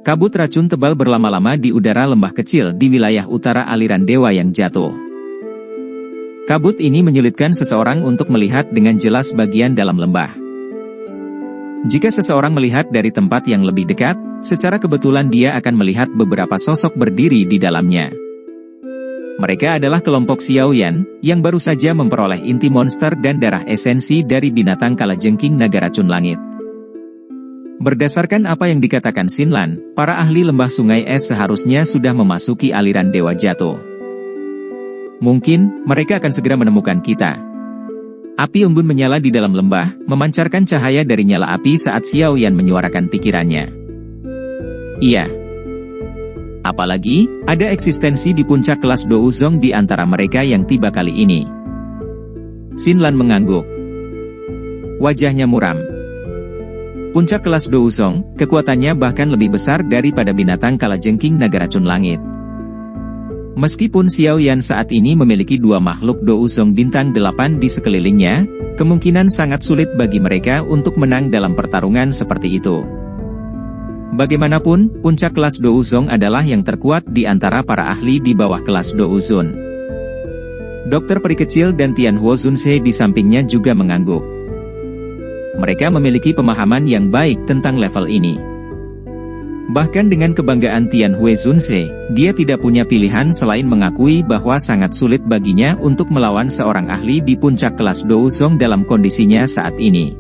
kabut racun tebal berlama-lama di udara lembah kecil di wilayah utara aliran dewa yang jatuh. Kabut ini menyulitkan seseorang untuk melihat dengan jelas bagian dalam lembah. Jika seseorang melihat dari tempat yang lebih dekat, secara kebetulan dia akan melihat beberapa sosok berdiri di dalamnya. Mereka adalah kelompok Xiaoyan, yang baru saja memperoleh inti monster dan darah esensi dari binatang kalajengking naga racun langit. Berdasarkan apa yang dikatakan Xinlan, para ahli lembah sungai es seharusnya sudah memasuki aliran dewa jatuh. Mungkin, mereka akan segera menemukan kita. Api embun menyala di dalam lembah, memancarkan cahaya dari nyala api saat Xiaoyan menyuarakan pikirannya. Iya. Apalagi, ada eksistensi di puncak kelas Douzong di antara mereka yang tiba kali ini. Xinlan mengangguk. Wajahnya muram. Puncak kelas Douzong, kekuatannya bahkan lebih besar daripada binatang kalajengking naga racun langit. Meskipun Xiaoyan saat ini memiliki dua makhluk Douzong bintang 8 di sekelilingnya, kemungkinan sangat sulit bagi mereka untuk menang dalam pertarungan seperti itu. Bagaimanapun, puncak kelas Douzong adalah yang terkuat di antara para ahli di bawah kelas Douzun. Dokter peri kecil dan Tianhuo Zunse di sampingnya juga mengangguk. Mereka memiliki pemahaman yang baik tentang level ini. Bahkan dengan kebanggaan Tianhuo Zunse, dia tidak punya pilihan selain mengakui bahwa sangat sulit baginya untuk melawan seorang ahli di puncak kelas Douzong dalam kondisinya saat ini.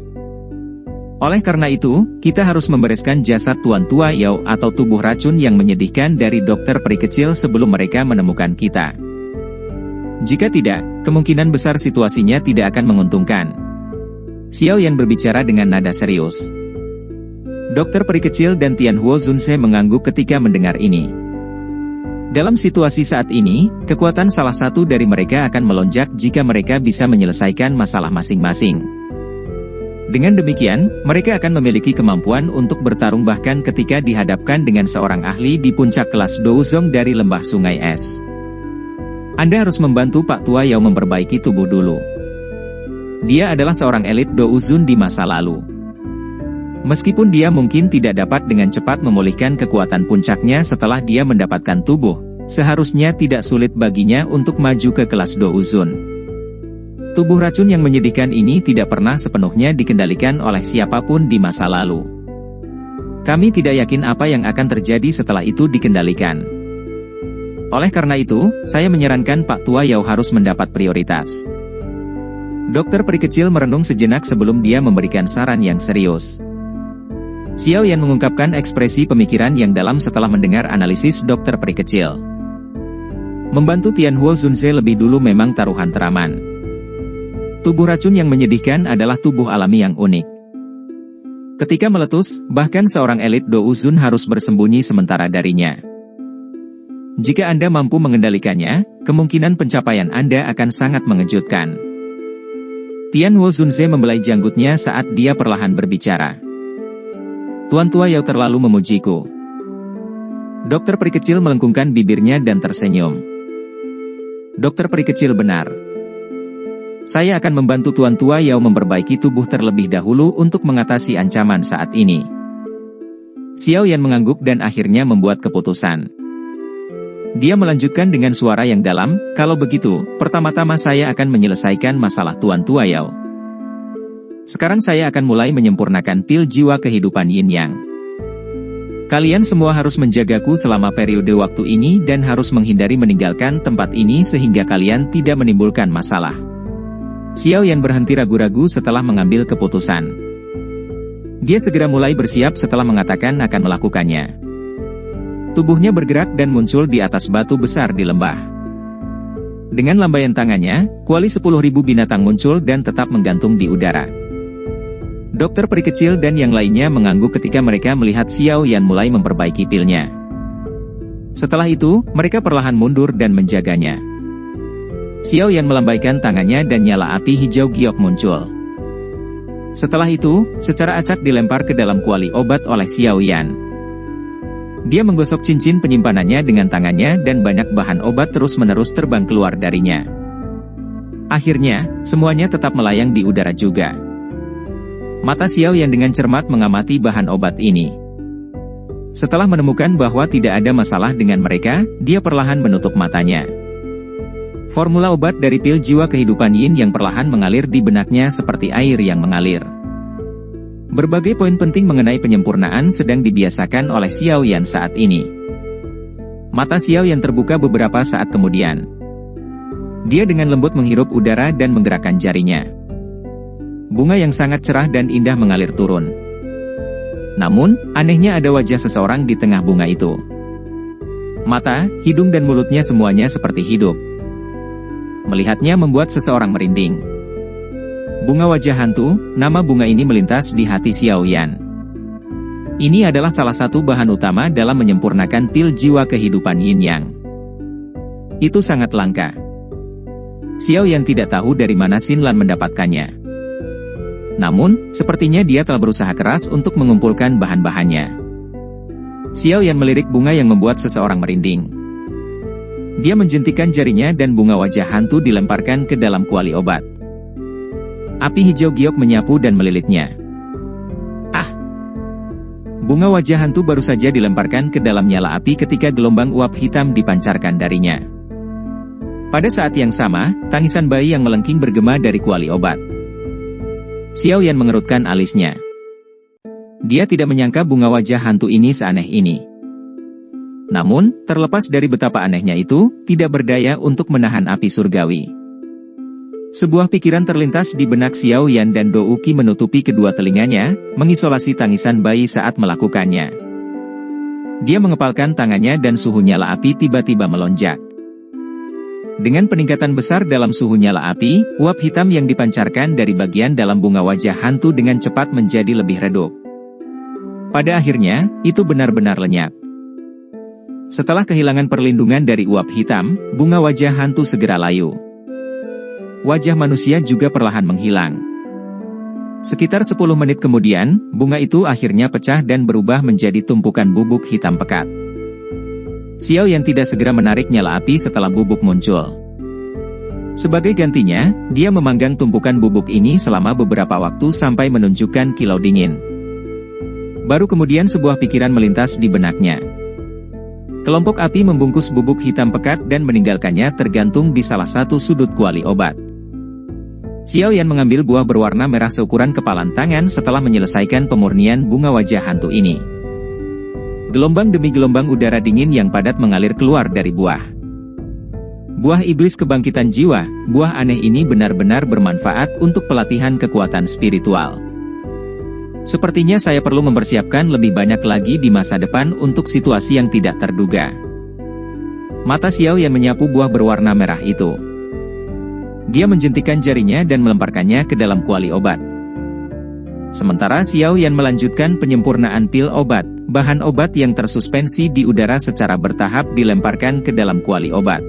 Oleh karena itu, kita harus membereskan jasad Tuan Tua Yao atau tubuh racun yang menyedihkan dari dokter peri kecil sebelum mereka menemukan kita. Jika tidak, kemungkinan besar situasinya tidak akan menguntungkan. Xiaoyan berbicara dengan nada serius. Dokter peri kecil dan Tianhuo Zunse mengangguk ketika mendengar ini. Dalam situasi saat ini, kekuatan salah satu dari mereka akan melonjak jika mereka bisa menyelesaikan masalah masing-masing. Dengan demikian, mereka akan memiliki kemampuan untuk bertarung bahkan ketika dihadapkan dengan seorang ahli di puncak kelas Douzong dari lembah sungai es. Anda harus membantu Pak Tua Yao memperbaiki tubuh dulu. Dia adalah seorang elit Douzun di masa lalu. Meskipun dia mungkin tidak dapat dengan cepat memulihkan kekuatan puncaknya setelah dia mendapatkan tubuh, seharusnya tidak sulit baginya untuk maju ke kelas Douzun. Tubuh racun yang menyedihkan ini tidak pernah sepenuhnya dikendalikan oleh siapapun di masa lalu. Kami tidak yakin apa yang akan terjadi setelah itu dikendalikan. Oleh karena itu, saya menyarankan Pak Tua Yao harus mendapat prioritas. Dokter peri kecil merenung sejenak sebelum dia memberikan saran yang serius. Xiaoyan mengungkapkan ekspresi pemikiran yang dalam setelah mendengar analisis dokter peri kecil. Membantu Tianhuo Zunse lebih dulu memang taruhan teraman. Tubuh racun yang menyedihkan adalah tubuh alami yang unik. Ketika meletus, bahkan seorang elit Douzun harus bersembunyi sementara darinya. Jika Anda mampu mengendalikannya, kemungkinan pencapaian Anda akan sangat mengejutkan. Tianhuo Zunse membelai janggutnya saat dia perlahan berbicara. Tuan Tua Yao terlalu memujiku. Dokter peri kecil melengkungkan bibirnya dan tersenyum. Dokter peri kecil benar. Saya akan membantu Tuan Tua Yao memperbaiki tubuh terlebih dahulu untuk mengatasi ancaman saat ini. Xiaoyan mengangguk dan akhirnya membuat keputusan. Dia melanjutkan dengan suara yang dalam, kalau begitu, pertama-tama saya akan menyelesaikan masalah Tuan Tua Yao. Sekarang saya akan mulai menyempurnakan pil jiwa kehidupan Yin Yang. Kalian semua harus menjagaku selama periode waktu ini dan harus menghindari meninggalkan tempat ini sehingga kalian tidak menimbulkan masalah. Xiaoyan berhenti ragu-ragu setelah mengambil keputusan. Dia segera mulai bersiap setelah mengatakan akan melakukannya. Tubuhnya bergerak dan muncul di atas batu besar di lembah. Dengan lambaian tangannya, kuali 10.000 binatang muncul dan tetap menggantung di udara. Dokter peri kecil dan yang lainnya mengangguk ketika mereka melihat Xiaoyan mulai memperbaiki pilnya. Setelah itu, mereka perlahan mundur dan menjaganya. Xiaoyan melambaikan tangannya dan nyala api hijau giok muncul. Setelah itu, secara acak dilempar ke dalam kuali obat oleh Xiaoyan. Dia menggosok cincin penyimpanannya dengan tangannya dan banyak bahan obat terus-menerus terbang keluar darinya. Akhirnya, semuanya tetap melayang di udara juga. Mata Xiaoyan dengan cermat mengamati bahan obat ini. Setelah menemukan bahwa tidak ada masalah dengan mereka, dia perlahan menutup matanya. Formula obat dari pil jiwa kehidupan Yin yang perlahan mengalir di benaknya seperti air yang mengalir. Berbagai poin penting mengenai penyempurnaan sedang dibiasakan oleh Xiao Yan saat ini. Mata Xiao Yan terbuka beberapa saat kemudian. Dia dengan lembut menghirup udara dan menggerakkan jarinya. Bunga yang sangat cerah dan indah mengalir turun. Namun, anehnya ada wajah seseorang di tengah bunga itu. Mata, hidung dan mulutnya semuanya seperti hidup. Melihatnya membuat seseorang merinding. Bunga wajah hantu, nama bunga ini melintas di hati Xiao Yan. Ini adalah salah satu bahan utama dalam menyempurnakan pil jiwa kehidupan Yin Yang. Itu sangat langka. Xiao Yan tidak tahu dari mana Xin Lan mendapatkannya. Namun, sepertinya dia telah berusaha keras untuk mengumpulkan bahan-bahannya. Xiao Yan melirik bunga yang membuat seseorang merinding. Dia menjentikan jarinya dan bunga wajah hantu dilemparkan ke dalam kuali obat. Api hijau giok menyapu dan melilitnya. Ah! Bunga wajah hantu baru saja dilemparkan ke dalam nyala api ketika gelombang uap hitam dipancarkan darinya. Pada saat yang sama, tangisan bayi yang melengking bergema dari kuali obat. Xiao Yan mengerutkan alisnya. Dia tidak menyangka bunga wajah hantu ini seaneh ini. Namun, terlepas dari betapa anehnya itu, tidak berdaya untuk menahan api surgawi. Sebuah pikiran terlintas di benak Xiao Yan dan Do Uqi menutupi kedua telinganya, mengisolasi tangisan bayi saat melakukannya. Dia mengepalkan tangannya dan suhu nyala api tiba-tiba melonjak. Dengan peningkatan besar dalam suhu nyala api, uap hitam yang dipancarkan dari bagian dalam bunga wajah hantu dengan cepat menjadi lebih redup. Pada akhirnya, itu benar-benar lenyap. Setelah kehilangan perlindungan dari uap hitam, bunga wajah hantu segera layu. Wajah manusia juga perlahan menghilang. Sekitar 10 menit kemudian, bunga itu akhirnya pecah dan berubah menjadi tumpukan bubuk hitam pekat. Xiao Yan tidak segera menarik nyala api setelah bubuk muncul. Sebagai gantinya, dia memanggang tumpukan bubuk ini selama beberapa waktu sampai menunjukkan kilau dingin. Baru kemudian sebuah pikiran melintas di benaknya. Kelompok api membungkus bubuk hitam pekat dan meninggalkannya tergantung di salah satu sudut kuali obat. Xiao Yan mengambil buah berwarna merah seukuran kepalan tangan setelah menyelesaikan pemurnian bunga wajah hantu ini. Gelombang demi gelombang udara dingin yang padat mengalir keluar dari buah. Buah iblis kebangkitan jiwa, buah aneh ini benar-benar bermanfaat untuk pelatihan kekuatan spiritual. Sepertinya saya perlu mempersiapkan lebih banyak lagi di masa depan untuk situasi yang tidak terduga. Mata Xiao Yan menyapu buah berwarna merah itu. Dia menjentikan jarinya dan melemparkannya ke dalam kuali obat. Sementara Xiao Yan melanjutkan penyempurnaan pil obat, bahan obat yang tersuspensi di udara secara bertahap dilemparkan ke dalam kuali obat.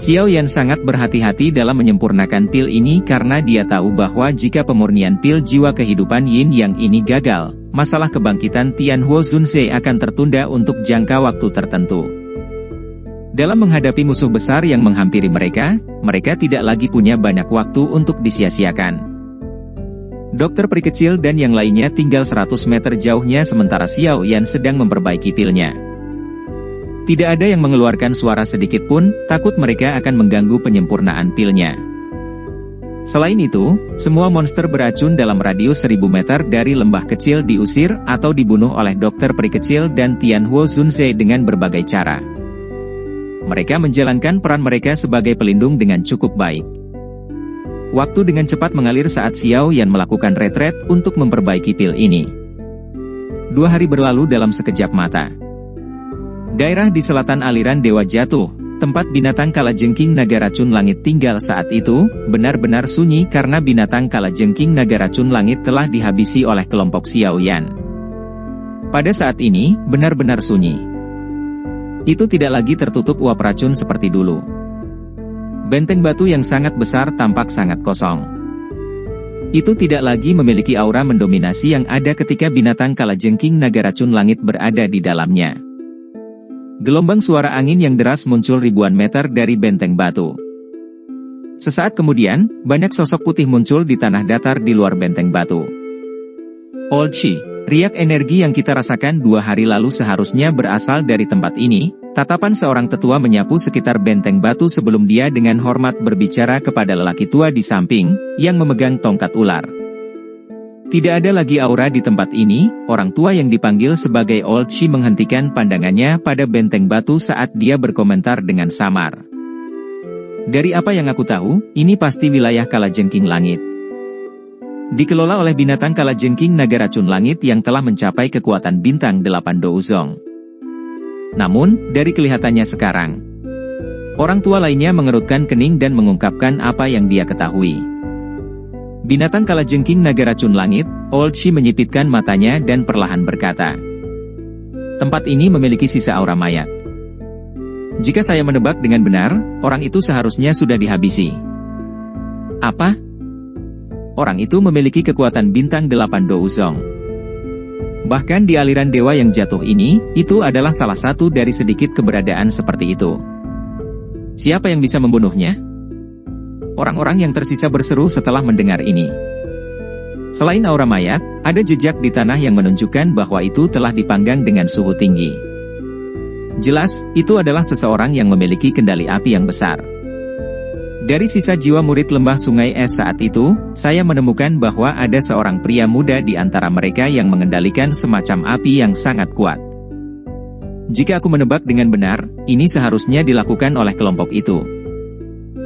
Xiao Yan sangat berhati-hati dalam menyempurnakan pil ini karena dia tahu bahwa jika pemurnian pil jiwa kehidupan Yin Yang ini gagal, masalah kebangkitan Tianhuo Zunze akan tertunda untuk jangka waktu tertentu. Dalam menghadapi musuh besar yang menghampiri mereka tidak lagi punya banyak waktu untuk disia-siakan. Dokter peri kecil dan yang lainnya tinggal 100 meter jauhnya sementara Xiao Yan sedang memperbaiki pilnya. Tidak ada yang mengeluarkan suara sedikit pun, takut mereka akan mengganggu penyempurnaan pilnya. Selain itu, semua monster beracun dalam radius 1000 meter dari lembah kecil diusir atau dibunuh oleh dokter peri kecil dan Tianhuo Zunze dengan berbagai cara. Mereka menjalankan peran mereka sebagai pelindung dengan cukup baik. Waktu dengan cepat mengalir saat Xiao Yan melakukan retret untuk memperbaiki pil ini. 2 hari berlalu dalam sekejap mata. Daerah di selatan aliran Dewa Jatuh, tempat binatang kalajengking naga racun langit tinggal saat itu, benar-benar sunyi karena binatang kalajengking naga racun langit telah dihabisi oleh kelompok Xiao Yan. Pada saat ini, benar-benar sunyi. Itu tidak lagi tertutup uap racun seperti dulu. Benteng batu yang sangat besar tampak sangat kosong. Itu tidak lagi memiliki aura mendominasi yang ada ketika binatang kalajengking naga racun langit berada di dalamnya. Gelombang suara angin yang deras muncul ribuan meter dari benteng batu. Sesaat kemudian, banyak sosok putih muncul di tanah datar di luar benteng batu. Old Shi. Riak energi yang kita rasakan 2 hari lalu seharusnya berasal dari tempat ini. Tatapan seorang tetua menyapu sekitar benteng batu sebelum dia dengan hormat berbicara kepada lelaki tua di samping, yang memegang tongkat ular. Tidak ada lagi aura di tempat ini. Orang tua yang dipanggil sebagai Old Shi menghentikan pandangannya pada benteng batu saat dia berkomentar dengan samar. Dari apa yang aku tahu, ini pasti wilayah Kalajengking Langit. Dikelola oleh binatang Kalajengking Naga Racun Langit yang telah mencapai kekuatan bintang 8 Douzong. Namun, dari kelihatannya sekarang, orang tua lainnya mengerutkan kening dan mengungkapkan apa yang dia ketahui. Binatang Kalajengking Naga Racun Langit, Old Shi menyipitkan matanya dan perlahan berkata, tempat ini memiliki sisa aura mayat. Jika saya menebak dengan benar, orang itu seharusnya sudah dihabisi. Apa? Orang itu memiliki kekuatan bintang 8 Douzong. Bahkan di aliran dewa yang jatuh ini, itu adalah salah satu dari sedikit keberadaan seperti itu. Siapa yang bisa membunuhnya? Orang-orang yang tersisa berseru setelah mendengar ini. Selain aura mayat, ada jejak di tanah yang menunjukkan bahwa itu telah dipanggang dengan suhu tinggi. Jelas, itu adalah seseorang yang memiliki kendali api yang besar. Dari sisa jiwa murid lembah sungai es saat itu, saya menemukan bahwa ada seorang pria muda di antara mereka yang mengendalikan semacam api yang sangat kuat. Jika aku menebak dengan benar, ini seharusnya dilakukan oleh kelompok itu.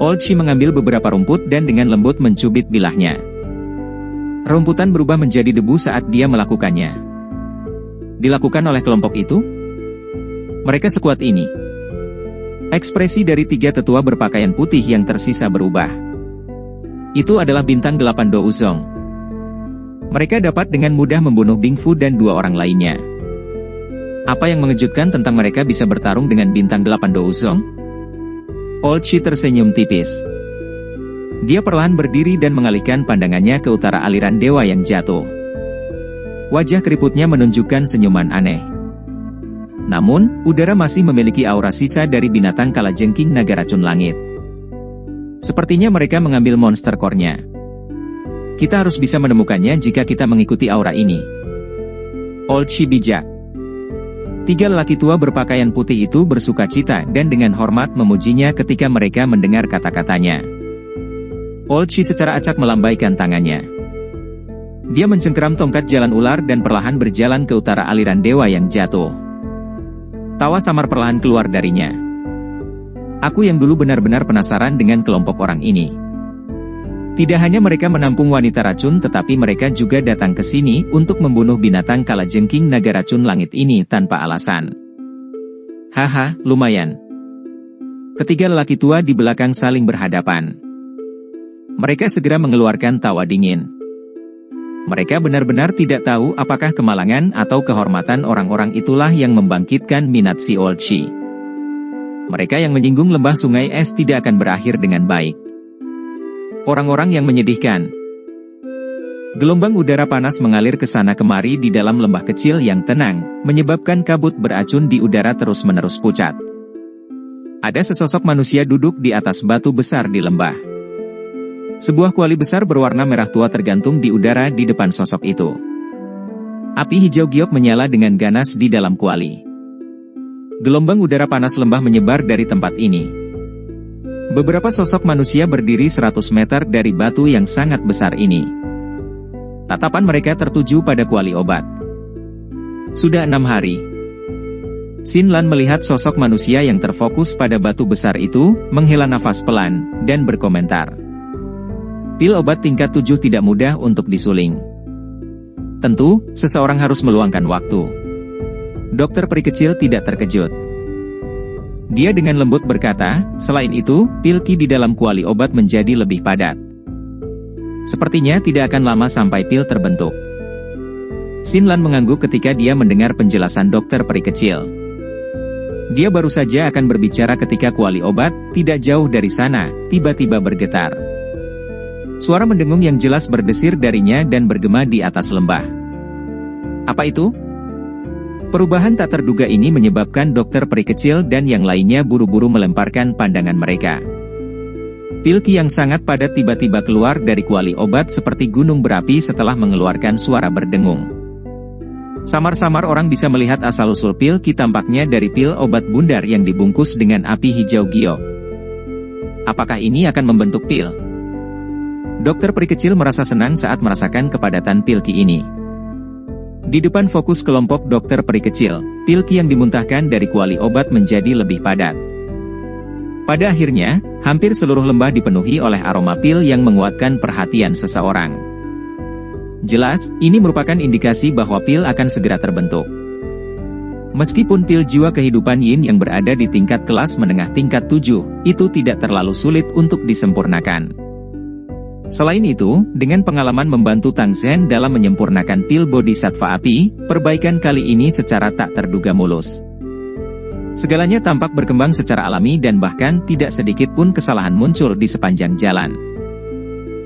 Old Shi mengambil beberapa rumput dan dengan lembut mencubit bilahnya. Rumputan berubah menjadi debu saat dia melakukannya. Dilakukan oleh kelompok itu? Mereka sekuat ini. Ekspresi dari 3 tetua berpakaian putih yang tersisa berubah. Itu adalah bintang 8 Douzong. Mereka dapat dengan mudah membunuh Bing Fu dan 2 orang lainnya. Apa yang mengejutkan tentang mereka bisa bertarung dengan bintang 8 Douzong? Old Shi tersenyum tipis. Dia perlahan berdiri dan mengalihkan pandangannya ke utara aliran dewa yang jatuh. Wajah keriputnya menunjukkan senyuman aneh. Namun, udara masih memiliki aura sisa dari binatang Kalajengking Naga Racun Langit. Sepertinya mereka mengambil monster core-nya. Kita harus bisa menemukannya jika kita mengikuti aura ini. Old Shi bijak. 3 lelaki tua berpakaian putih itu bersukacita dan dengan hormat memujinya ketika mereka mendengar kata-katanya. Old Shi secara acak melambaikan tangannya. Dia mencengkeram tongkat jalan ular dan perlahan berjalan ke utara aliran dewa yang jatuh. Tawa samar perlahan keluar darinya. Aku yang dulu benar-benar penasaran dengan kelompok orang ini. Tidak hanya mereka menampung wanita racun tetapi mereka juga datang ke sini untuk membunuh binatang Kalajengking Naga Racun Langit ini tanpa alasan. Haha, lumayan. Ketiga lelaki tua di belakang saling berhadapan. Mereka segera mengeluarkan tawa dingin. Mereka benar-benar tidak tahu apakah kemalangan atau kehormatan orang-orang itulah yang membangkitkan minat si Old Shi. Mereka yang menyinggung lembah sungai es tidak akan berakhir dengan baik. Orang-orang yang menyedihkan. Gelombang udara panas mengalir ke sana kemari di dalam lembah kecil yang tenang, menyebabkan kabut beracun di udara terus-menerus pucat. Ada sesosok manusia duduk di atas batu besar di lembah. Sebuah kuali besar berwarna merah tua tergantung di udara di depan sosok itu. Api hijau giok menyala dengan ganas di dalam kuali. Gelombang udara panas lembah menyebar dari tempat ini. Beberapa sosok manusia berdiri 100 meter dari batu yang sangat besar ini. Tatapan mereka tertuju pada kuali obat. Sudah 6 hari. Xin Lan melihat sosok manusia yang terfokus pada batu besar itu, menghela nafas pelan, dan berkomentar. Pil obat tingkat 7 tidak mudah untuk disuling. Tentu, seseorang harus meluangkan waktu. Dokter peri kecil tidak terkejut. Dia dengan lembut berkata, selain itu, pil ki di dalam kuali obat menjadi lebih padat. Sepertinya tidak akan lama sampai pil terbentuk. Xin Lan mengangguk ketika dia mendengar penjelasan dokter peri kecil. Dia baru saja akan berbicara ketika kuali obat, tidak jauh dari sana, tiba-tiba bergetar. Suara mendengung yang jelas berdesir darinya dan bergema di atas lembah. Apa itu? Perubahan tak terduga ini menyebabkan dokter peri kecil dan yang lainnya buru-buru melemparkan pandangan mereka. Pil ki yang sangat padat tiba-tiba keluar dari kuali obat seperti gunung berapi setelah mengeluarkan suara berdengung. Samar-samar orang bisa melihat asal-usul pil Ki tampaknya dari pil obat bundar yang dibungkus dengan api hijau giok. Apakah ini akan membentuk pil? Dokter peri kecil merasa senang saat merasakan kepadatan pil Ki ini. Di depan fokus kelompok dokter peri kecil, pil Ki yang dimuntahkan dari kuali obat menjadi lebih padat. Pada akhirnya, hampir seluruh lembah dipenuhi oleh aroma pil yang menguatkan perhatian seseorang. Jelas, ini merupakan indikasi bahwa pil akan segera terbentuk. Meskipun pil jiwa kehidupan Yin yang berada di tingkat kelas menengah tingkat 7, itu tidak terlalu sulit untuk disempurnakan. Selain itu, dengan pengalaman membantu Tang Zhen dalam menyempurnakan pil Bodhisattva api, perbaikan kali ini secara tak terduga mulus. Segalanya tampak berkembang secara alami dan bahkan tidak sedikit pun kesalahan muncul di sepanjang jalan.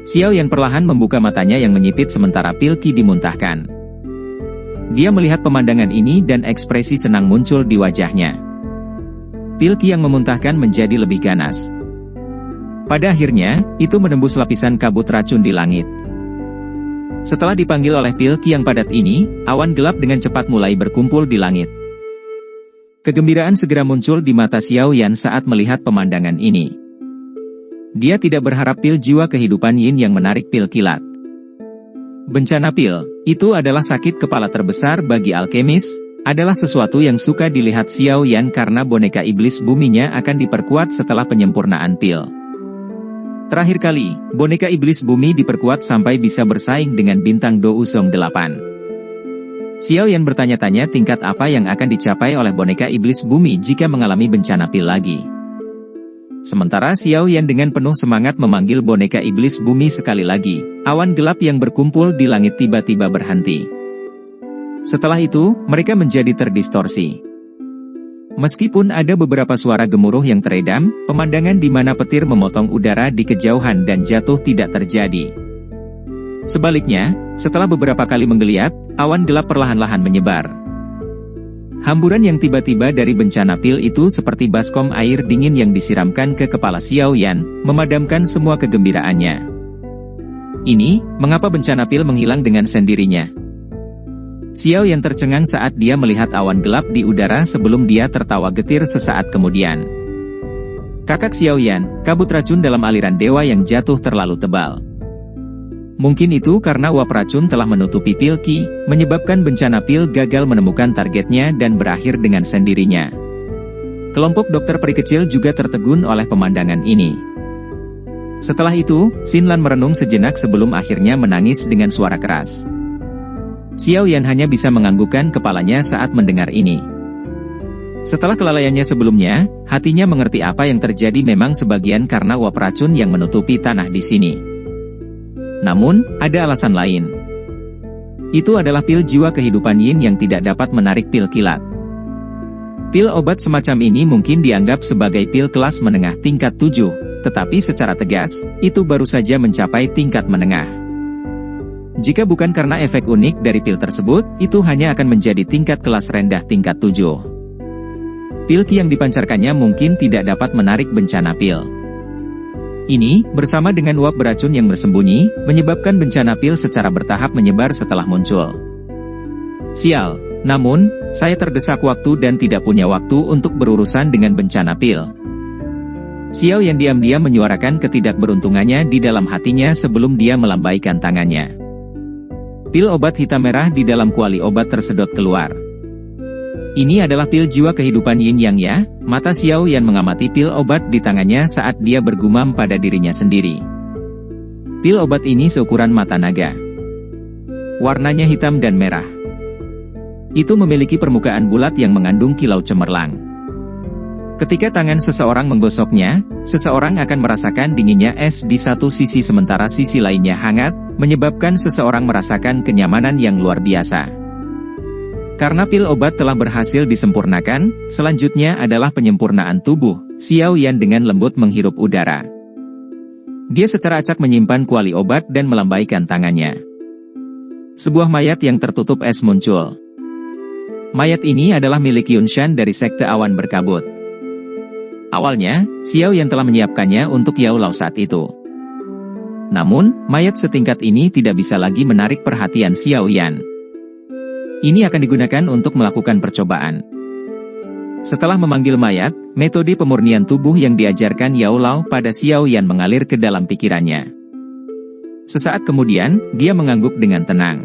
Xiao Yan perlahan membuka matanya yang menyipit sementara pil Ki dimuntahkan. Dia melihat pemandangan ini dan ekspresi senang muncul di wajahnya. Pil Ki yang memuntahkan menjadi lebih ganas. Pada akhirnya, itu menembus lapisan kabut racun di langit. Setelah dipanggil oleh pil Ki yang padat ini, awan gelap dengan cepat mulai berkumpul di langit. Kegembiraan segera muncul di mata Xiao Yan saat melihat pemandangan ini. Dia tidak berharap pil jiwa kehidupan Yin yang menarik pil kilat. Bencana pil, itu adalah sakit kepala terbesar bagi alkemis, adalah sesuatu yang suka dilihat Xiao Yan karena boneka iblis buminya akan diperkuat setelah penyempurnaan pil. Terakhir kali, boneka iblis bumi diperkuat sampai bisa bersaing dengan bintang Douzong 8. Xiao Yan bertanya-tanya tingkat apa yang akan dicapai oleh boneka iblis bumi jika mengalami bencana pil lagi. Sementara Xiao Yan dengan penuh semangat memanggil boneka iblis bumi sekali lagi, awan gelap yang berkumpul di langit tiba-tiba berhenti. Setelah itu, mereka menjadi terdistorsi. Meskipun ada beberapa suara gemuruh yang teredam, pemandangan di mana petir memotong udara di kejauhan dan jatuh tidak terjadi. Sebaliknya, setelah beberapa kali menggeliat, awan gelap perlahan-lahan menyebar. Hamburan yang tiba-tiba dari bencana pil itu seperti baskom air dingin yang disiramkan ke kepala Xiao Yan, memadamkan semua kegembiraannya. Ini, mengapa bencana pil menghilang dengan sendirinya? Xiao Yan tercengang saat dia melihat awan gelap di udara sebelum dia tertawa getir sesaat kemudian. Kakak Xiao Yan, kabut racun dalam aliran dewa yang jatuh terlalu tebal. Mungkin itu karena uap racun telah menutupi pil Ki, menyebabkan bencana pil gagal menemukan targetnya dan berakhir dengan sendirinya. Kelompok dokter peri kecil juga tertegun oleh pemandangan ini. Setelah itu, Xin Lan merenung sejenak sebelum akhirnya menangis dengan suara keras. Xiao Yan hanya bisa menganggukkan kepalanya saat mendengar ini. Setelah kelalaiannya sebelumnya, hatinya mengerti apa yang terjadi memang sebagian karena uap racun yang menutupi tanah di sini. Namun, ada alasan lain. Itu adalah pil jiwa kehidupan Yin yang tidak dapat menarik pil kilat. Pil obat semacam ini mungkin dianggap sebagai pil kelas menengah tingkat 7, tetapi secara tegas, itu baru saja mencapai tingkat menengah. Jika bukan karena efek unik dari pil tersebut, itu hanya akan menjadi tingkat kelas rendah tingkat 7. Pil Ki yang dipancarkannya mungkin tidak dapat menarik bencana pil. Ini, bersama dengan uap beracun yang bersembunyi, menyebabkan bencana pil secara bertahap menyebar setelah muncul. Sial, namun, saya terdesak waktu dan tidak punya waktu untuk berurusan dengan bencana pil. Xiao yang diam-diam menyuarakan ketidakberuntungannya di dalam hatinya sebelum dia melambaikan tangannya. Pil obat hitam merah di dalam kuali obat tersedot keluar. Ini adalah pil jiwa kehidupan Yin Yang ya, mata Xiao Yan mengamati pil obat di tangannya saat dia bergumam pada dirinya sendiri. Pil obat ini seukuran mata naga. Warnanya hitam dan merah. Itu memiliki permukaan bulat yang mengandung kilau cemerlang. Ketika tangan seseorang menggosoknya, seseorang akan merasakan dinginnya es di satu sisi sementara sisi lainnya hangat, menyebabkan seseorang merasakan kenyamanan yang luar biasa. Karena pil obat telah berhasil disempurnakan, selanjutnya adalah penyempurnaan tubuh. Xiao Yan dengan lembut menghirup udara. Dia secara acak menyimpan kuali obat dan melambaikan tangannya. Sebuah mayat yang tertutup es muncul. Mayat ini adalah milik Yunshan dari Sekte Awan Berkabut. Awalnya, Xiao Yan telah menyiapkannya untuk Yao Lao saat itu. Namun, mayat setingkat ini tidak bisa lagi menarik perhatian Xiao Yan. Ini akan digunakan untuk melakukan percobaan. Setelah memanggil mayat, metode pemurnian tubuh yang diajarkan Yao Lao pada Xiao Yan mengalir ke dalam pikirannya. Sesaat kemudian, dia mengangguk dengan tenang.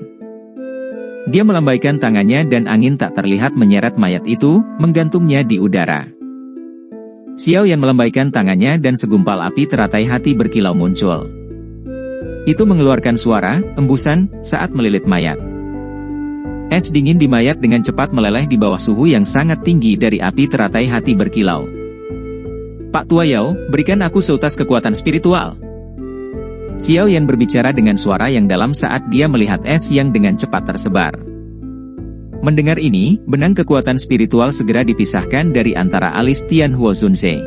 Dia melambaikan tangannya dan angin tak terlihat menyeret mayat itu, menggantungnya di udara. Xiao Yan melambaikan tangannya dan segumpal api teratai hati berkilau muncul. Itu mengeluarkan suara, embusan, saat melilit mayat. Es dingin di mayat dengan cepat meleleh di bawah suhu yang sangat tinggi dari api teratai hati berkilau. Pak Tua Yao, berikan aku seutas kekuatan spiritual. Xiao Yan berbicara dengan suara yang dalam saat dia melihat es yang dengan cepat tersebar. Mendengar ini, benang kekuatan spiritual segera dipisahkan dari antara alis Tianhuo Zunse.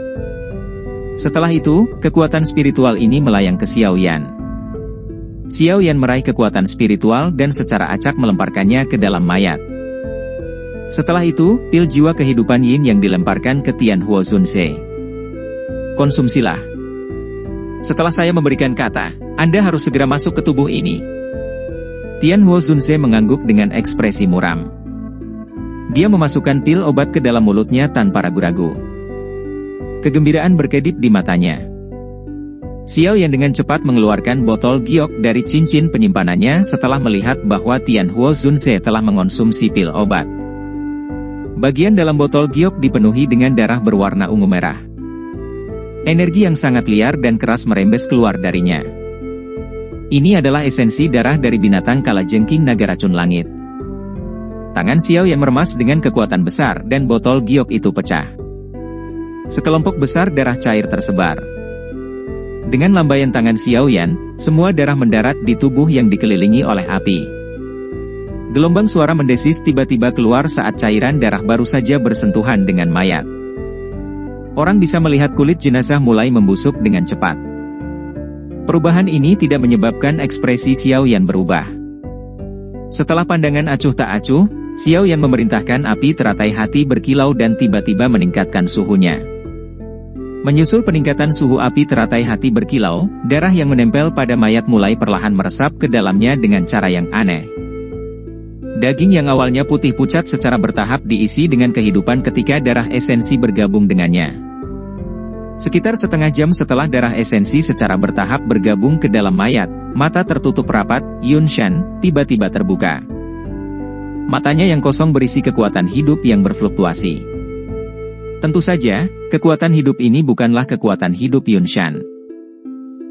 Setelah itu, kekuatan spiritual ini melayang ke Xiao Yan. Xiao Yan meraih kekuatan spiritual dan secara acak melemparkannya ke dalam mayat. Setelah itu, pil jiwa kehidupan Yin yang dilemparkan ke Tianhuo Zunse. Konsumsilah. Setelah saya memberikan kata, Anda harus segera masuk ke tubuh ini. Tianhuo Zunse mengangguk dengan ekspresi muram. Dia memasukkan pil obat ke dalam mulutnya tanpa ragu-ragu. Kegembiraan berkedip di matanya. Xiao Yan dengan cepat mengeluarkan botol giok dari cincin penyimpanannya setelah melihat bahwa Tianhuo Zunse telah mengonsumsi pil obat. Bagian dalam botol giok dipenuhi dengan darah berwarna ungu merah. Energi yang sangat liar dan keras merembes keluar darinya. Ini adalah esensi darah dari binatang kalajengking naga racun langit. Tangan Xiao Yan meremas dengan kekuatan besar dan botol giok itu pecah. Sekelompok besar darah cair tersebar. Dengan lambaian tangan Xiao Yan, semua darah mendarat di tubuh yang dikelilingi oleh api. Gelombang suara mendesis tiba-tiba keluar saat cairan darah baru saja bersentuhan dengan mayat. Orang bisa melihat kulit jenazah mulai membusuk dengan cepat. Perubahan ini tidak menyebabkan ekspresi Xiao Yan berubah. Setelah pandangan acuh tak acuh, Xiao Yan memerintahkan api teratai hati berkilau dan tiba-tiba meningkatkan suhunya. Menyusul peningkatan suhu api teratai hati berkilau, darah yang menempel pada mayat mulai perlahan meresap ke dalamnya dengan cara yang aneh. Daging yang awalnya putih pucat secara bertahap diisi dengan kehidupan ketika darah esensi bergabung dengannya. Sekitar setengah jam setelah darah esensi secara bertahap bergabung ke dalam mayat, mata tertutup rapat, Yun Shan tiba-tiba terbuka. Matanya yang kosong berisi kekuatan hidup yang berfluktuasi. Tentu saja, kekuatan hidup ini bukanlah kekuatan hidup Yun Shan.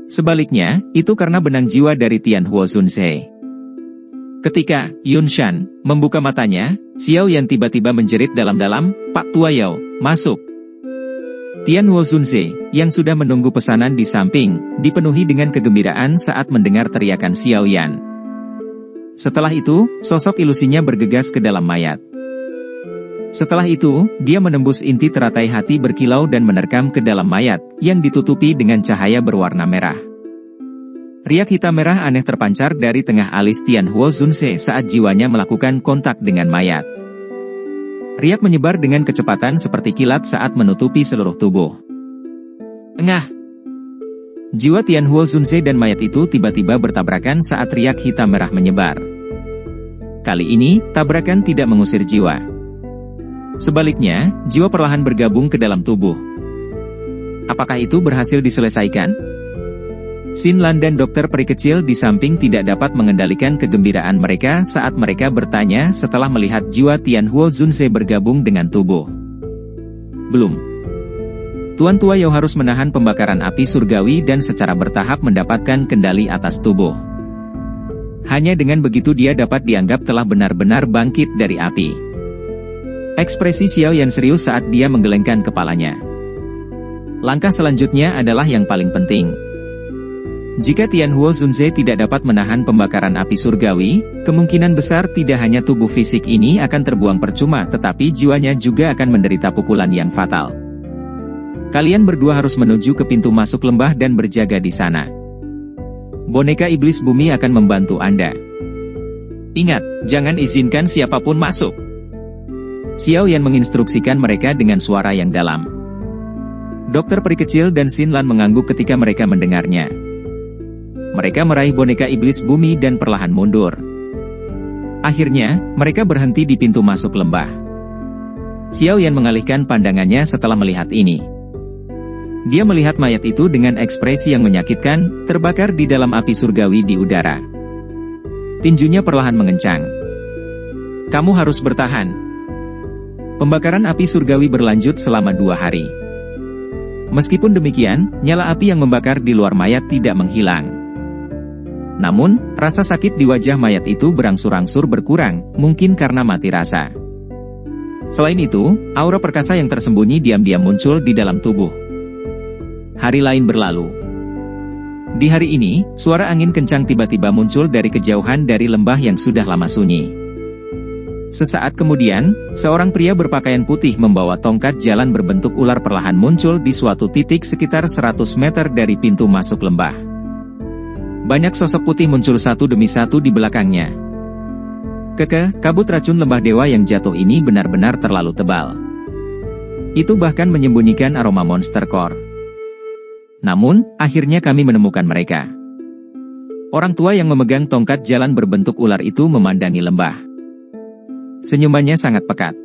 Sebaliknya, itu karena benang jiwa dari Tianhuo Zunse. Ketika Yun Shan membuka matanya, Xiao Yan tiba-tiba menjerit dalam-dalam, "Pak Tua Yao, masuk!" Tianhuo Zunse, yang sudah menunggu pesanan di samping, dipenuhi dengan kegembiraan saat mendengar teriakan Xiao Yan. Setelah itu, sosok ilusinya bergegas ke dalam mayat. Setelah itu, dia menembus inti teratai hati berkilau dan menerkam ke dalam mayat, yang ditutupi dengan cahaya berwarna merah. Riak hitam merah aneh terpancar dari tengah alis Tianhuo Zunse saat jiwanya melakukan kontak dengan mayat. Riak menyebar dengan kecepatan seperti kilat saat menutupi seluruh tubuh. Engah! Jiwa Tianhuo Zunse dan mayat itu tiba-tiba bertabrakan saat riak hitam merah menyebar. Kali ini, tabrakan tidak mengusir jiwa. Sebaliknya, jiwa perlahan bergabung ke dalam tubuh. Apakah itu berhasil diselesaikan? Xin Lan dan dokter peri kecil di samping tidak dapat mengendalikan kegembiraan mereka saat mereka bertanya setelah melihat jiwa Tianhuo Zunse bergabung dengan tubuh. Belum. Tuan Tua Yao harus menahan pembakaran api surgawi dan secara bertahap mendapatkan kendali atas tubuh. Hanya dengan begitu dia dapat dianggap telah benar-benar bangkit dari api. Ekspresi Xiao Yan serius saat dia menggelengkan kepalanya. Langkah selanjutnya adalah yang paling penting. Jika Tianhuo Zunse tidak dapat menahan pembakaran api surgawi, kemungkinan besar tidak hanya tubuh fisik ini akan terbuang percuma tetapi jiwanya juga akan menderita pukulan yang fatal. Kalian berdua harus menuju ke pintu masuk lembah dan berjaga di sana. Boneka iblis bumi akan membantu Anda. Ingat, jangan izinkan siapapun masuk. Xiao Yan menginstruksikan mereka dengan suara yang dalam. Dokter peri kecil dan Xin Lan mengangguk ketika mereka mendengarnya. Mereka meraih boneka iblis bumi dan perlahan mundur. Akhirnya, mereka berhenti di pintu masuk lembah. Xiao Yan mengalihkan pandangannya setelah melihat ini. Dia melihat mayat itu dengan ekspresi yang menyakitkan, terbakar di dalam api surgawi di udara. Tinjunya perlahan mengencang. Kamu harus bertahan. Pembakaran api surgawi berlanjut selama 2 hari. Meskipun demikian, nyala api yang membakar di luar mayat tidak menghilang. Namun, rasa sakit di wajah mayat itu berangsur-angsur berkurang, mungkin karena mati rasa. Selain itu, aura perkasa yang tersembunyi diam-diam muncul di dalam tubuh. Hari lain berlalu. Di hari ini, suara angin kencang tiba-tiba muncul dari kejauhan dari lembah yang sudah lama sunyi. Sesaat kemudian, seorang pria berpakaian putih membawa tongkat jalan berbentuk ular perlahan muncul di suatu titik sekitar 100 meter dari pintu masuk lembah. Banyak sosok putih muncul satu demi satu di belakangnya. Kabut racun lembah dewa yang jatuh ini benar-benar terlalu tebal. Itu bahkan menyembunyikan aroma monster core. Namun, akhirnya kami menemukan mereka. Orang tua yang memegang tongkat jalan berbentuk ular itu memandangi lembah. Senyumannya sangat pekat.